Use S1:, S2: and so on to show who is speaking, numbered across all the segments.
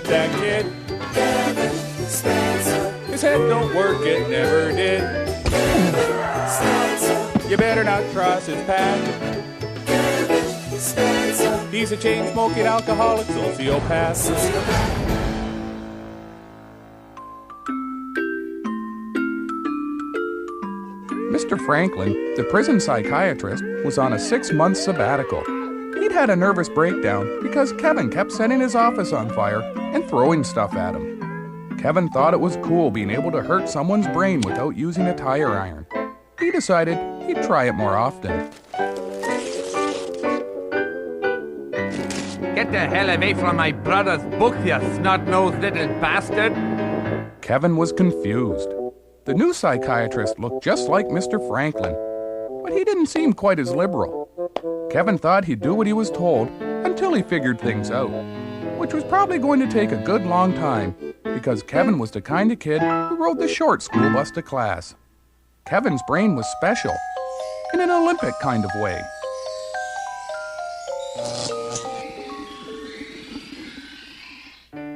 S1: with that kid. Kevin Spencer. His head don't work, it never did. Kevin Spencer. You better not cross his path. Kevin Spencer. He's a chain-smoking alcoholic sociopath.
S2: Mr. Franklin, the prison psychiatrist, was on a 6-month sabbatical. He'd had a nervous breakdown because Kevin kept setting his office on fire and throwing stuff at him. Kevin thought it was cool being able to hurt someone's brain without using a tire iron. He decided he'd try it more often.
S3: Get the hell away from my brother's book, you snot-nosed little bastard!
S2: Kevin was confused. The new psychiatrist looked just like Mr. Franklin, but he didn't seem quite as liberal. Kevin thought he'd do what he was told until he figured things out, which was probably going to take a good long time, because Kevin was the kind of kid who rode the short school bus to class. Kevin's brain was special, in an Olympic kind of way.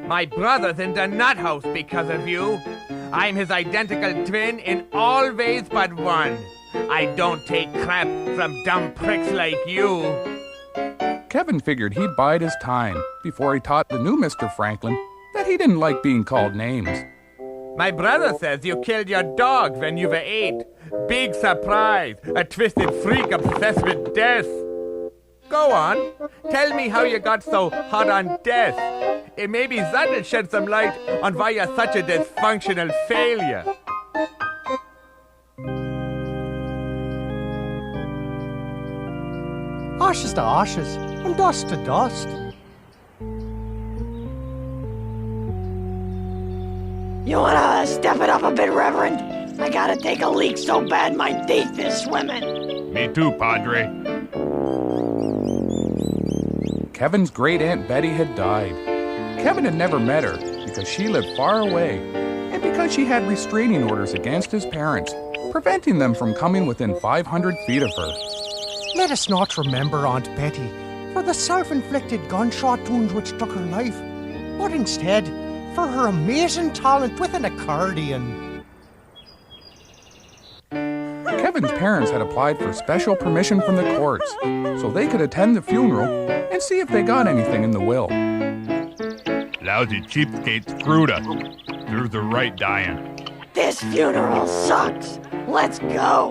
S3: My brother's in the nut house because of you. I'm his identical twin in all ways but one. I don't take crap from dumb pricks like you.
S2: Kevin figured he'd bide his time before he taught the new Mr. Franklin that he didn't like being called names.
S3: My brother says you killed your dog when you were 8. Big surprise. A twisted freak obsessed with death. Go on. Tell me how you got so hot on death. Maybe that'll shed some light on why you're such a dysfunctional failure.
S4: Ashes to ashes, and dust to dust.
S5: You wanna step it up a bit, Reverend? I gotta take a leak so bad my teeth is swimming.
S6: Me too, Padre.
S2: Kevin's great-aunt Betty had died. Kevin had never met her because she lived far away and because she had restraining orders against his parents, preventing them from coming within 500 feet of her.
S4: Let us not remember Aunt Betty for the self-inflicted gunshot wound which took her life, but instead for her amazing talent with an accordion.
S2: Kevin's parents had applied for special permission from the courts so they could attend the funeral and see if they got anything in the will.
S6: Lousy cheapskates screwed us. Serves her right dying.
S5: This funeral sucks. Let's go.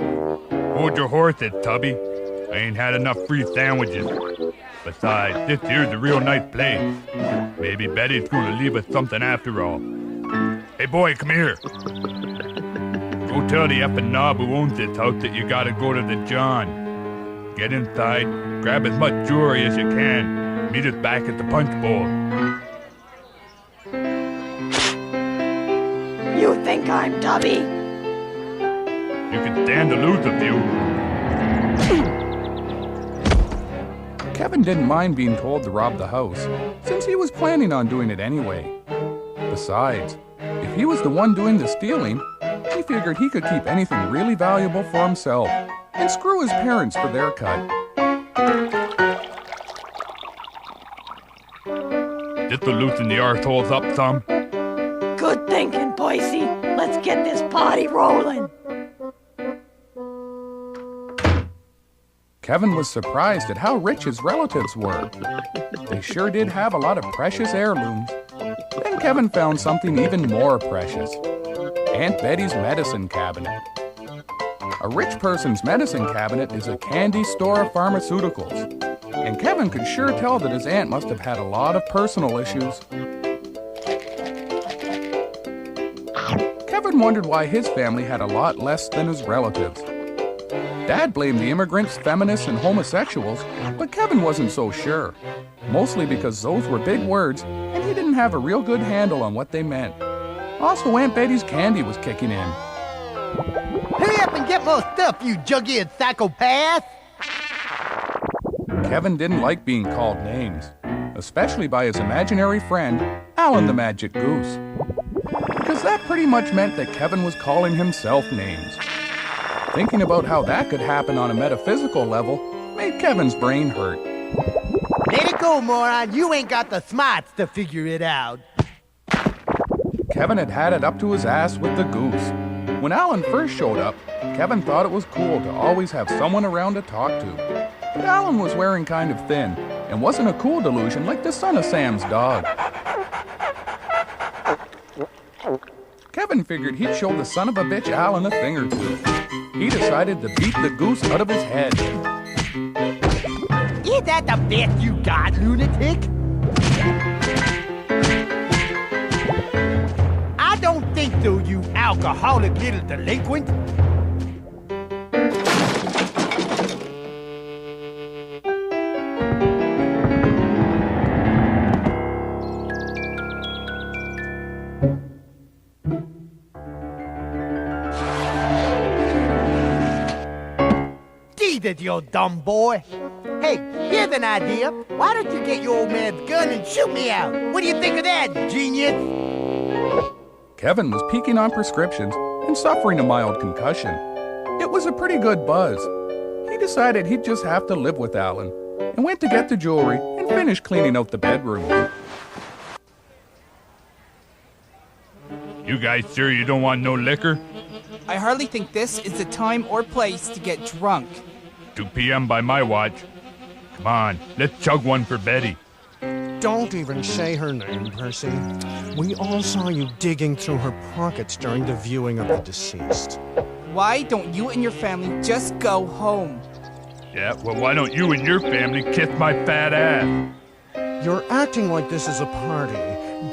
S6: Hold your horses, Tubby. I ain't had enough free sandwiches. Besides, this here's a real nice place. Maybe Betty's gonna leave us something after all. Hey boy, come here. Go tell the effing knob who owns this house that you gotta go to the John. Get inside, grab as much jewelry as you can. Meet us back at the punch bowl.
S5: You think I'm Tubby?
S6: You can stand to lose a few.
S2: Kevin didn't mind being told to rob the house, since he was planning on doing it anyway. Besides, if he was the one doing the stealing, he figured he could keep anything really valuable for himself and screw his parents for their cut.
S6: Just to loosen the arseholes up some.
S5: Good thinking, Boise. Let's get this party rolling.
S2: Kevin was surprised at how rich his relatives were. They sure did have a lot of precious heirlooms. Then Kevin found something even more precious. Aunt Betty's medicine cabinet. A rich person's medicine cabinet is a candy store of pharmaceuticals. And Kevin could sure tell that his aunt must have had a lot of personal issues. Kevin wondered why his family had a lot less than his relatives. Dad blamed the immigrants, feminists, and homosexuals, but Kevin wasn't so sure. Mostly because those were big words, and he didn't have a real good handle on what they meant. Also, Aunt Betty's candy was kicking in.
S4: Hurry up and get more stuff, you jug-eared psychopath!
S2: Kevin didn't like being called names, especially by his imaginary friend, Alan the Magic Goose. Because that pretty much meant that Kevin was calling himself names. Thinking about how that could happen on a metaphysical level made Kevin's brain hurt.
S4: Let it go, moron. You ain't got the smarts to figure it out.
S2: Kevin had had it up to his ass with the goose. When Alan first showed up, Kevin thought it was cool to always have someone around to talk to. But Alan was wearing kind of thin and wasn't a cool delusion like the son of Sam's dog. Kevin figured he'd show the son of a bitch Alan a thing or two. He decided to beat the goose out of his head.
S4: Is that the best you got, lunatic? I don't think so, you alcoholic little delinquent. It, you dumb boy. Hey, here's an idea. Why don't you get your old man's gun and shoot me out? What do you think of that, genius?
S2: Kevin was peeking on prescriptions and suffering a mild concussion. It was a pretty good buzz. He decided he'd just have to live with Alan and went to get the jewelry and finish cleaning out the bedroom.
S6: You guys sure you don't want no liquor?
S7: I hardly think this is the time or place to get drunk.
S6: 2 p.m. by my watch. Come on, let's chug one for Betty.
S4: Don't even say her name, Percy. We all saw you digging through her pockets during the viewing of the deceased.
S7: Why don't you and your family just go home?
S6: Yeah, well, why don't you and your family kiss my fat ass?
S4: You're acting like this is a party.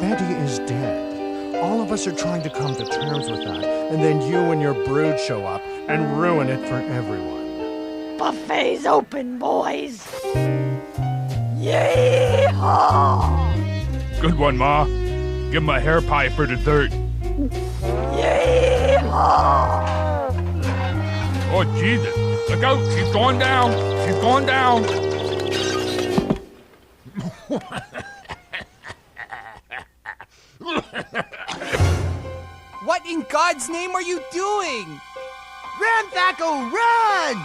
S4: Betty is dead. All of us are trying to come to terms with that, and then you and your brood show up and ruin it for everyone.
S5: Buffet's open, boys. Yeehaw!
S6: Good one, Ma. Give him a hair pie for dessert.
S5: Yeehaw!
S6: Oh, Jesus. Look out. She's going down. She's going down.
S7: What in God's name are you doing?
S4: Run, Thaco, run!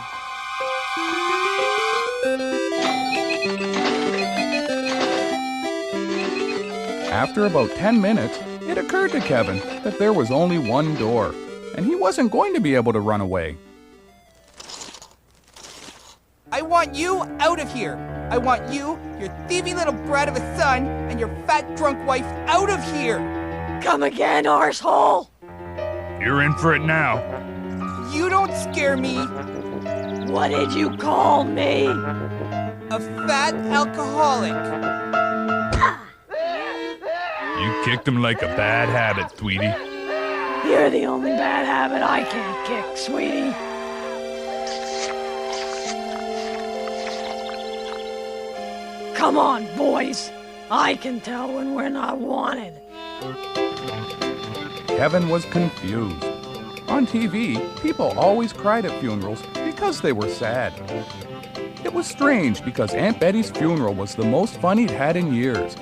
S2: After about 10 minutes, it occurred to Kevin that there was only one door, and he wasn't going to be able to run away.
S7: I want you out of here. I want you, your thievy little brat of a son, and your fat drunk wife out of here.
S5: Come again, arsehole.
S6: You're in for it now.
S7: You don't scare me.
S5: What did you call me?
S7: A fat alcoholic.
S6: You kicked him like a bad habit, sweetie.
S5: You're the only bad habit I can't kick, sweetie. Come on, boys. I can tell when we're not wanted.
S2: Kevin was confused. On TV, people always cried at funerals because they were sad. It was strange because Aunt Betty's funeral was the most fun he'd had in years,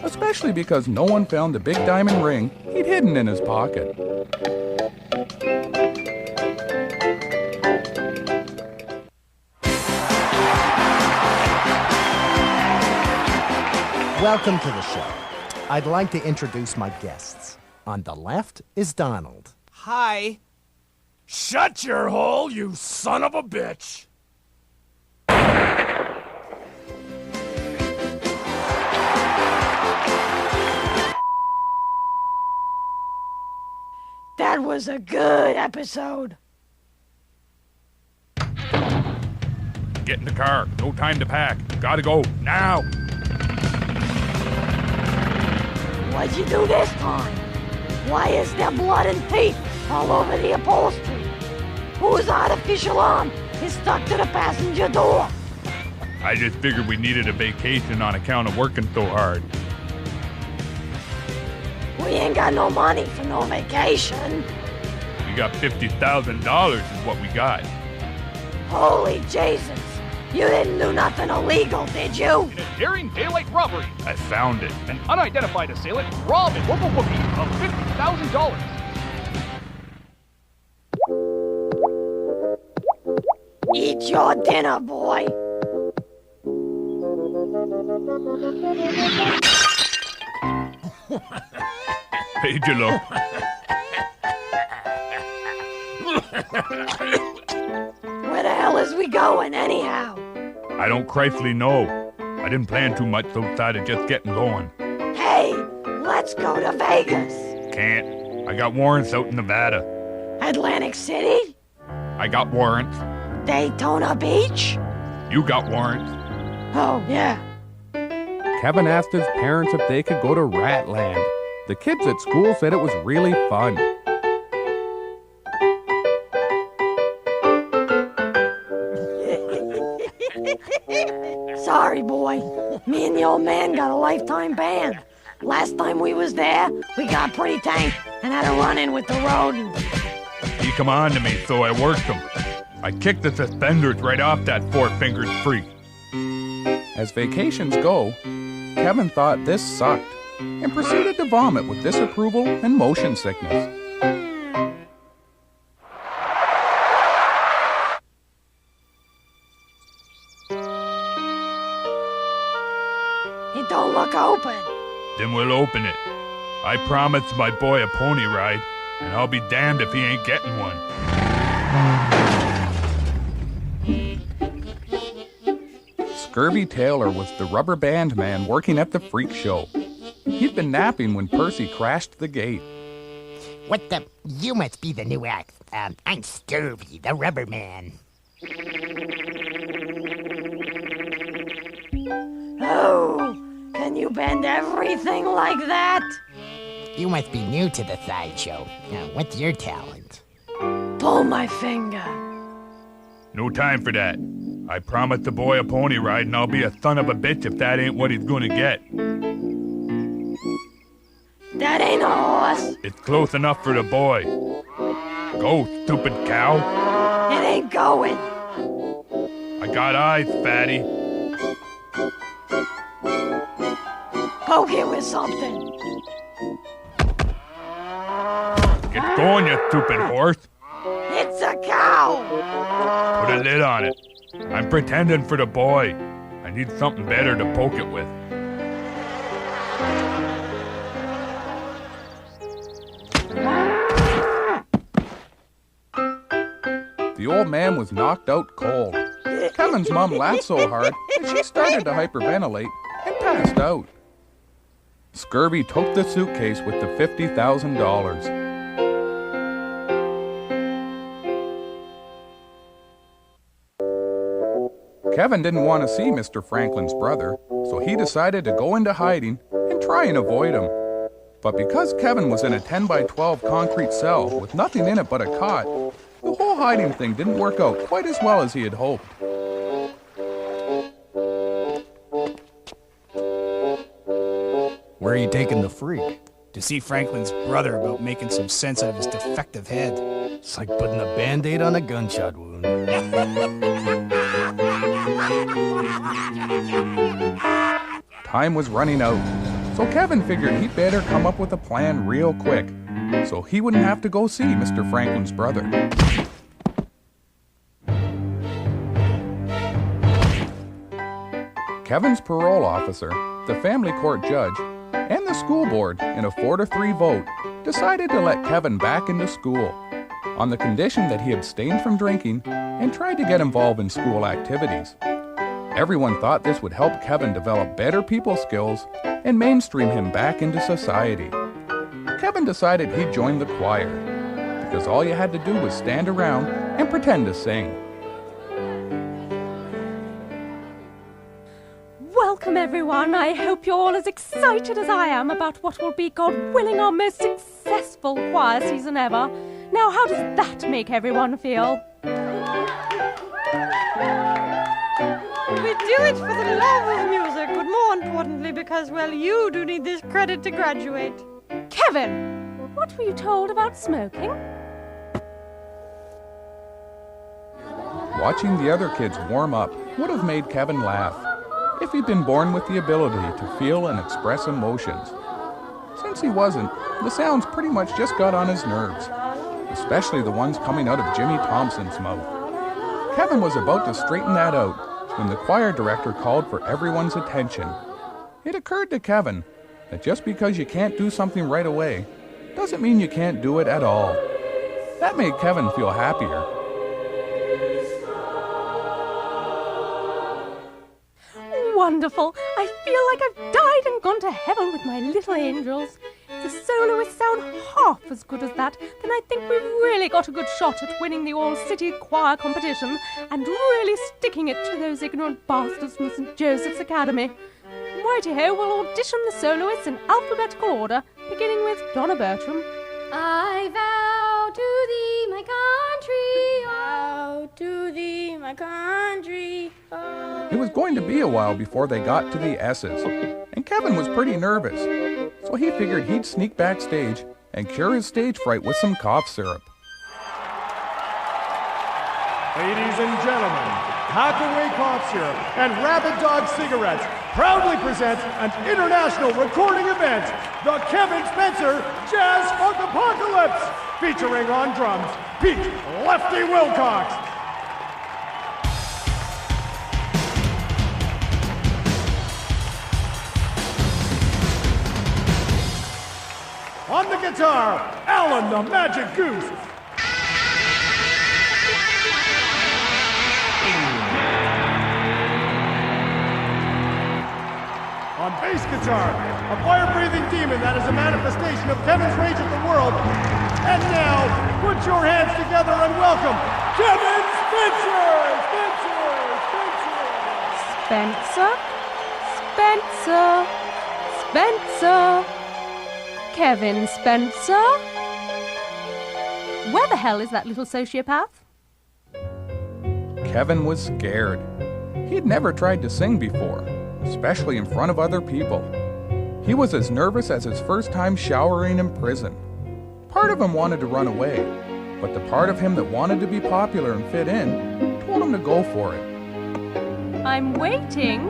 S2: especially because no one found the big diamond ring he'd hidden in his pocket.
S4: Welcome to the show. I'd like to introduce my guests. On the left is Donald.
S7: Hi.
S8: Shut your hole, you son of a bitch!
S5: That was a good episode.
S6: Get in the car. No time to pack. Gotta go. Now!
S5: What'd you do this time? Why is there blood and teeth all over the upholstery? Whose artificial arm is stuck to the passenger door?
S6: I just figured we needed a vacation on account of working so hard.
S5: We ain't got no money for no vacation.
S6: We got $50,000 is what we got.
S5: Holy Jesus. You didn't do nothing illegal, did you?
S8: In a daring daylight robbery,
S6: I found it.
S8: an unidentified assailant robbed a local bookie of $50,000.
S5: Eat your dinner, boy.
S6: Paid you look.
S5: Where the hell is we going, anyhow?
S6: I don't Christly know. I didn't plan too much outside of just getting going.
S5: Hey, let's go to Vegas.
S6: Can't. I got warrants out in Nevada.
S5: Atlantic City?
S6: I got warrants.
S5: Daytona Beach?
S6: You got warrants.
S5: Oh, yeah.
S2: Kevin asked his parents if they could go to Ratland. The kids at school said it was really fun.
S5: Sorry, boy. Me and the old man got a lifetime ban. Last time we was there, we got pretty tanked and had a run-in with the rodent.
S6: He come on to me, so I worked him. I kicked the suspenders right off that four-fingered freak.
S2: As vacations go, Kevin thought this sucked and proceeded to vomit with disapproval and motion sickness.
S5: It don't look open.
S6: Then we'll open it. I promised my boy a pony ride, and I'll be damned if he ain't getting one.
S2: Scurvy Taylor was the rubber band man working at the freak show. He'd been napping when Percy crashed the gate.
S9: What the? You must be the new act. I'm Scurvy, the rubber man.
S5: Oh, can you bend everything like that?
S9: You must be new to the sideshow. What's your talent?
S5: Pull my finger.
S6: No time for that. I promised the boy a pony ride, and I'll be a son of a bitch if that ain't what he's gonna get.
S5: That ain't a horse.
S6: It's close enough for the boy. Go, stupid cow.
S5: It ain't going.
S6: I got eyes, fatty.
S5: Poke it with something.
S6: Get going, you stupid horse.
S5: It's a cow.
S6: Put a lid on it. I'm pretending for the boy. I need something better to poke it with.
S2: The old man was knocked out cold. Kevin's mom laughed so hard that she started to hyperventilate and passed out. Scurvy took the suitcase with the $50,000. Kevin didn't want to see Mr. Franklin's brother, so he decided to go into hiding and try and avoid him. But because Kevin was in a 10 by 12 concrete cell with nothing in it but a cot, the whole hiding thing didn't work out quite as well as he had hoped.
S10: Where are you taking the freak? To see Franklin's brother about making some sense out of his defective head.
S4: It's like putting a Band-Aid on a gunshot wound.
S2: Time was running out, so Kevin figured he'd better come up with a plan real quick, so he wouldn't have to go see Mr. Franklin's brother. Kevin's parole officer, the family court judge, and the school board, in a 4-3 vote, decided to let Kevin back into school, on the condition that he abstained from drinking and tried to get involved in school activities. Everyone thought this would help Kevin develop better people skills and mainstream him back into society. Kevin decided he'd join the choir, because all you had to do was stand around and pretend to sing.
S11: Welcome, everyone. I hope you're all as excited as I am about what will be, God willing, our most successful choir season ever. Now, how does that make everyone feel?
S12: We do it for the love of music, but more importantly because, well, you do need this credit to graduate.
S11: Kevin, what were you told about smoking?
S2: Watching the other kids warm up would have made Kevin laugh, if he'd been born with the ability to feel and express emotions. Since he wasn't, the sounds pretty much just got on his nerves, especially the ones coming out of Jimmy Thompson's mouth. Kevin was about to straighten that out when the choir director called for everyone's attention. It occurred to Kevin that just because you can't do something right away doesn't mean you can't do it at all. That made Kevin feel happier.
S11: Wonderful! I feel like I've died and gone to heaven with my little angels. If the soloists sound half as good as that, then I think we've really got a good shot at winning the all-city choir competition and really sticking it to those ignorant bastards from St. Joseph's Academy. Righty-ho, we'll audition the soloists in alphabetical order, beginning with Donna Bertram.
S13: I vow to thee, my country, vow to thee, my country.
S2: It was going to be a while before they got to the S's, and Kevin was pretty nervous, so he figured he'd sneak backstage and cure his stage fright with some cough syrup.
S14: Ladies and gentlemen, Hackaway Cough Syrup and Rabid Dog Cigarettes proudly present an international recording event, the Kevin Spencer Jazz Funk Apocalypse, featuring on drums, Pete Lefty Wilcox. On the guitar, Alan the Magic Goose. On bass guitar, a fire-breathing demon that is a manifestation of Kevin's rage at the world. And now, put your hands together and welcome Kevin Spencer!
S11: Spencer? Kevin Spencer? Where the hell is that little sociopath?
S2: Kevin was scared. He'd never tried to sing before, especially in front of other people. He was as nervous as his first time showering in prison. Part of him wanted to run away, but the part of him that wanted to be popular and fit in told him to go for it.
S11: I'm waiting.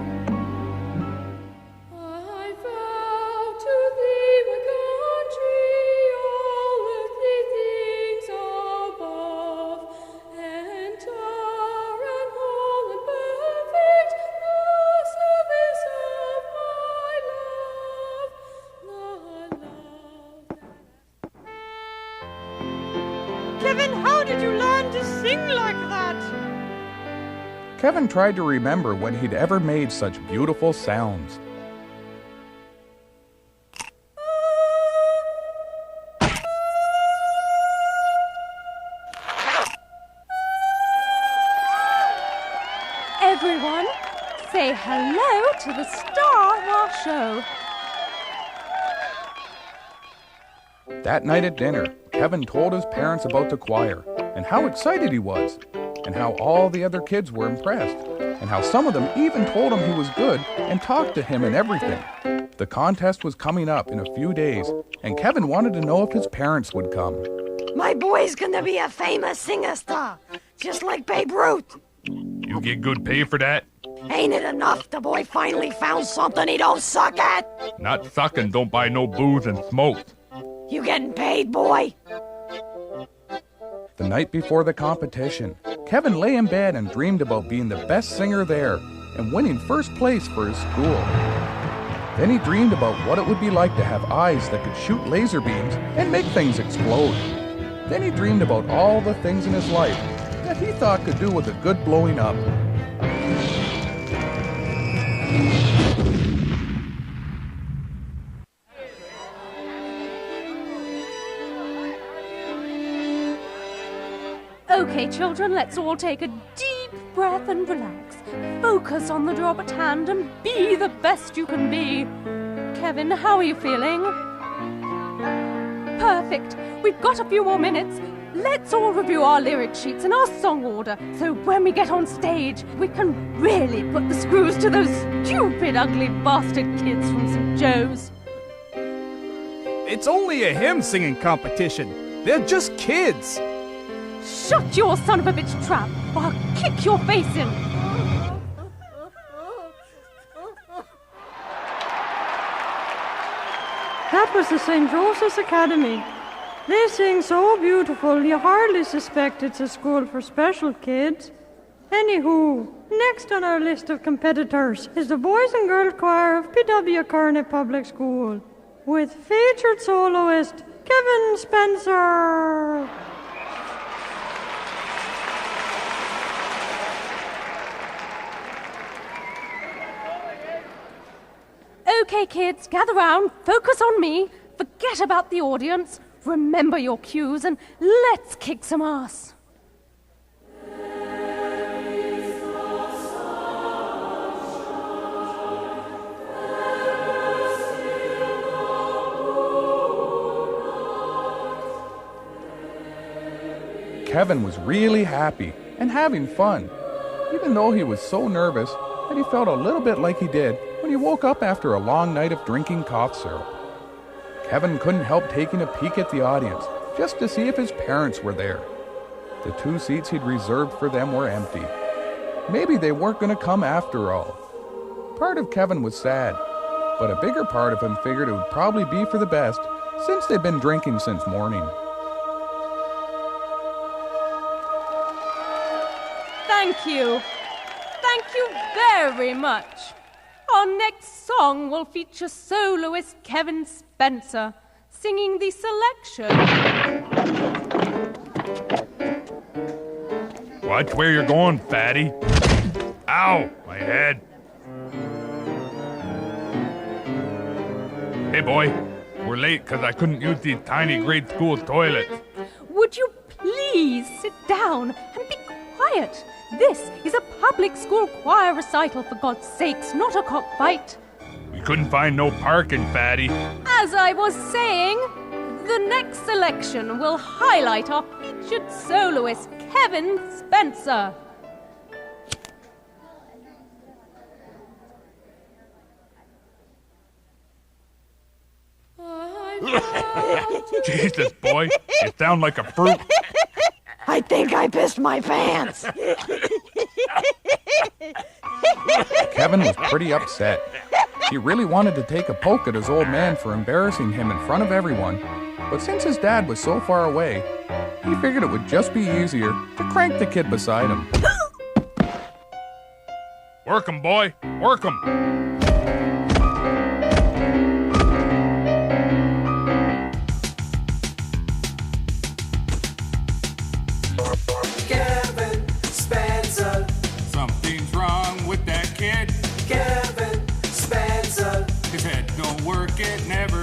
S13: I vow to thee, my country, all earthly things above, and pure and whole and perfect, the service of my love,
S12: Kevin, how did you learn to sing like that?
S2: Kevin tried to remember when he'd ever made such beautiful sounds.
S11: Everyone, say hello to the star of our show.
S2: That night at dinner, Kevin told his parents about the choir and how excited he was, and how all the other kids were impressed, and how some of them even told him he was good and talked to him and everything. The contest was coming up in a few days, and Kevin wanted to know if his parents would come.
S5: My boy's gonna be a famous singer star, just like Babe Ruth.
S6: You get good pay for that?
S5: Ain't it enough the boy finally found something he don't suck at?
S6: Not sucking don't buy no booze and smoke.
S5: You getting paid, boy?
S2: The night before the competition, Kevin lay in bed and dreamed about being the best singer there and winning first place for his school. Then he dreamed about what it would be like to have eyes that could shoot laser beams and make things explode. Then he dreamed about all the things in his life that he thought could do with a good blowing up.
S11: Okay, children, let's all take a deep breath and relax. Focus on the job at hand and be the best you can be. Kevin, how are you feeling? Perfect. We've got a few more minutes. Let's all review our lyric sheets and our song order, so when we get on stage, we can really put the screws to those stupid, ugly bastard kids from St. Joe's.
S10: It's only a hymn singing competition. They're just kids.
S11: Shut your son of a bitch trap, or I'll kick your face in.
S12: That was the St. Joseph's Academy. They sing so beautiful you hardly suspect it's a school for special kids. Anywho, next on our list of competitors is the Boys and Girls Choir of P.W. Kearney Public School, with featured soloist Kevin Spencer.
S11: Okay, kids, gather round, focus on me, forget about the audience, remember your cues, and let's kick some ass.
S2: Kevin was really happy and having fun, even though he was so nervous that he felt a little bit like he did when he woke up after a long night of drinking cough syrup. Kevin couldn't help taking a peek at the audience just to see if his parents were there. The 2 seats he'd reserved for them were empty. Maybe they weren't going to come after all. Part of Kevin was sad, but a bigger part of him figured it would probably be for the best since they'd been drinking since morning.
S11: Thank you. Thank you very much. Our next song will feature soloist Kevin Spencer singing the selection.
S6: Watch where you're going, fatty. Ow, my head. Hey, boy, we're late because I couldn't use these tiny grade school toilets.
S11: Would you please sit down and be quiet? This is a public school choir recital, for God's sakes, not a cockfight.
S6: We couldn't find no parking, fatty.
S11: As I was saying, the next selection will highlight our featured soloist, Kevin Spencer.
S6: Jesus, boy, you sound like a fruit.
S5: I think I pissed my pants.
S2: Kevin was pretty upset. He really wanted to take a poke at his old man for embarrassing him in front of everyone, but since his dad was so far away, he figured it would just be easier to crank the kid beside him.
S6: Work 'em, boy, work 'em.
S1: Kevin Spencer.
S2: Something's wrong with that kid.
S1: Kevin Spencer.
S2: His head don't work, it never